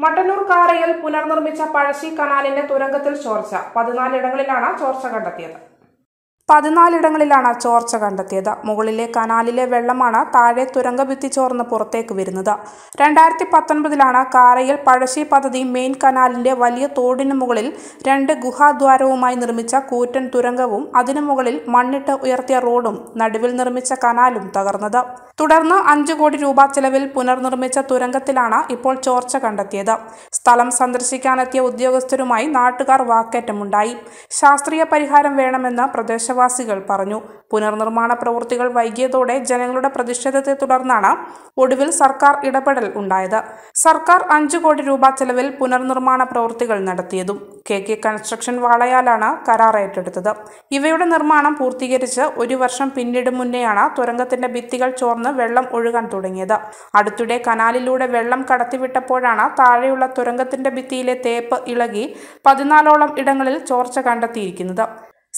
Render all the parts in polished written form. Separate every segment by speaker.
Speaker 1: മട്ടന്നൂർ കാരയിൽ പുനർനിർമ്മിച്ച പഴശ്ശി കനാലിന്റെ തുരങ്കത്തിൽ ചോർച്ച. 14 ഇടങ്ങളിലാണ് ചോർച്ച കണ്ടെത്തിയത്. മുകളിലെ കനാലിലെ വെള്ളമാണ് താഴെ തുരങ്കഭിത്തി ചോർന്ന് പുറത്തേക്ക് വരുന്നത്. 2019 കാരയിൽ പഴശ്ശി പദ്ധതി മെയിൻ കനാലിന്റെ വലിയ തോടിനു മുകളിൽ 2 ഗുഹാദ്വാരവുമായി നിർമ്മിച്ച കൂറ്റൻ തുരങ്കവും അതിനു മുകളിൽ മണ്ണിട്ട് ഉയർത്തിയ റോഡും നടുവിൽ നിർമ്മിച്ച കനാലും തകർന്നത്. തുടർന്ന് 5 കോടി രൂപ ചെലവിൽ പുനർനിർമ്മിച്ച തുരങ്കത്തിലാണ് ഇപ്പോൾ ചോർച്ച കണ്ടെത്തിയത്. സ്ഥലം സന്ദർശിക്കാനെത്തിയ ഉദ്യോഗസ്ഥരുമായി നാട്ടുകാർ വാക്കേറ്റമുണ്ടായി. ശാസ്ത്രീയ പരിഹാരം വേണമെന്ന് പ്രദേശവാസികൾ പറഞ്ഞു. പുനർനിർമ്മാണ പ്രവൃത്തികൾ വൈകിയതോടെ ജനങ്ങളുടെ പ്രതിഷേധത്തെ തുടർന്നാണ് ഒടുവിൽ സർക്കാർ ഇടപെടൽ ഉണ്ടായത്. സർക്കാർ 5 കോടി രൂപ ചെലവിൽ പുനർനിർമ്മാണ പ്രവൃത്തികൾ നടത്തിയതും KK കൺസ്ട്രക്ഷൻ വാളയാലാണ് കരാർ ഏറ്റെടുത്തത്. ഇവയുടെ നിർമ്മാണം പൂർത്തീകരിച്ച് 1 വർഷം പിന്നിടും മുന്നെയാണ് തുരങ്കത്തിന്റെ ഭിത്തികൾ ചോർന്ന് വെള്ളം ഒഴുകാൻ തുടങ്ങിയത്. അടുത്തിടെ കനാലിലൂടെ വെള്ളം കടത്തിവിട്ടപ്പോഴാണ് താഴെയുള്ള തുരങ്കത്തിന്റെ ഭിത്തിയിലെ തേപ്പ് ഇളകി 14ഓളം ഇടങ്ങളിൽ ചോർച്ച കണ്ടെത്തിയിരിക്കുന്നത്.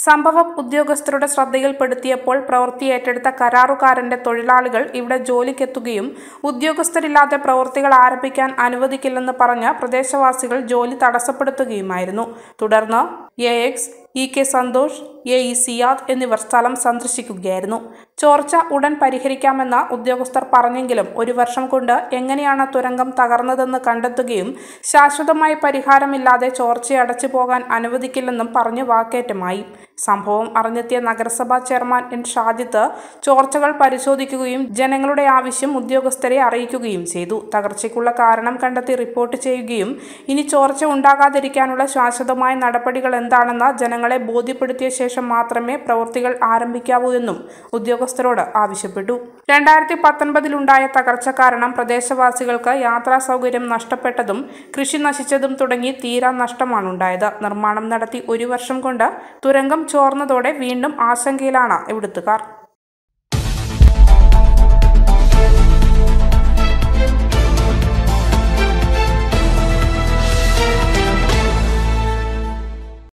Speaker 1: സംഭവം ഉദ്യോഗസ്ഥരുടെ ശ്രദ്ധയിൽപ്പെടുത്തിയപ്പോൾ പ്രവൃത്തി ഏറ്റെടുത്ത കരാറുകാരന്റെ തൊഴിലാളികൾ ഇവിടെ ജോലിക്കെത്തുകയും ഉദ്യോഗസ്ഥരില്ലാതെ പ്രവൃത്തികൾ ആരംഭിക്കാൻ അനുവദിക്കില്ലെന്ന് പറഞ്ഞ് പ്രദേശവാസികൾ ജോലി തടസ്സപ്പെടുത്തുകയുമായിരുന്നു. തുടർന്ന് AX, EK Santhosh, AE Siyad എന്നിവർ സ്ഥലം സന്ദർശിക്കുകയായിരുന്നു. ചോർച്ച ഉടൻ പരിഹരിക്കാമെന്ന് ഉദ്യോഗസ്ഥർ പറഞ്ഞെങ്കിലും 1 വർഷം കൊണ്ട് എങ്ങനെയാണ് തുരങ്കം തകർന്നതെന്ന് കണ്ടെത്തുകയും ശാശ്വതമായി പരിഹാരമില്ലാതെ ചോർച്ചയടച്ചു പോകാൻ അനുവദിക്കില്ലെന്നും പറഞ്ഞ് വാക്കേറ്റമായി. സംഭവം അറിഞ്ഞെത്തിയ നഗരസഭാ ചെയർമാൻ N ഷാജിത്ത് ചോർച്ചകൾ പരിശോധിക്കുകയും ജനങ്ങളുടെ ആവശ്യം ഉദ്യോഗസ്ഥരെ അറിയിക്കുകയും ചെയ്തു. തകർച്ചയ്ക്കുള്ള കാരണം കണ്ടെത്തി റിപ്പോർട്ട് ചെയ്യുകയും ഇനി ചോർച്ച ഉണ്ടാകാതിരിക്കാനുള്ള ശാശ്വതമായ നടപടികൾ എന്താണെന്ന് ജനങ്ങളെ ബോധ്യപ്പെടുത്തിയ ശേഷം മാത്രമേ പ്രവൃത്തികൾ ആരംഭിക്കാവൂ എന്നും ഉദ്യോഗസ്ഥരോട് ആവശ്യപ്പെട്ടു. 2019 തകർച്ച കാരണം പ്രദേശവാസികൾക്ക് യാത്രാ സൗകര്യം നഷ്ടപ്പെട്ടതും കൃഷി നശിച്ചതും തുടങ്ങി തീരാ നഷ്ടമാണുണ്ടായത്. നിർമ്മാണം നടത്തി 1 വർഷം കൊണ്ട് തുരങ്കം ചോർന്നതോടെ വീണ്ടും ആശങ്കയിലാണ് ഇവിടുത്തുകാർ.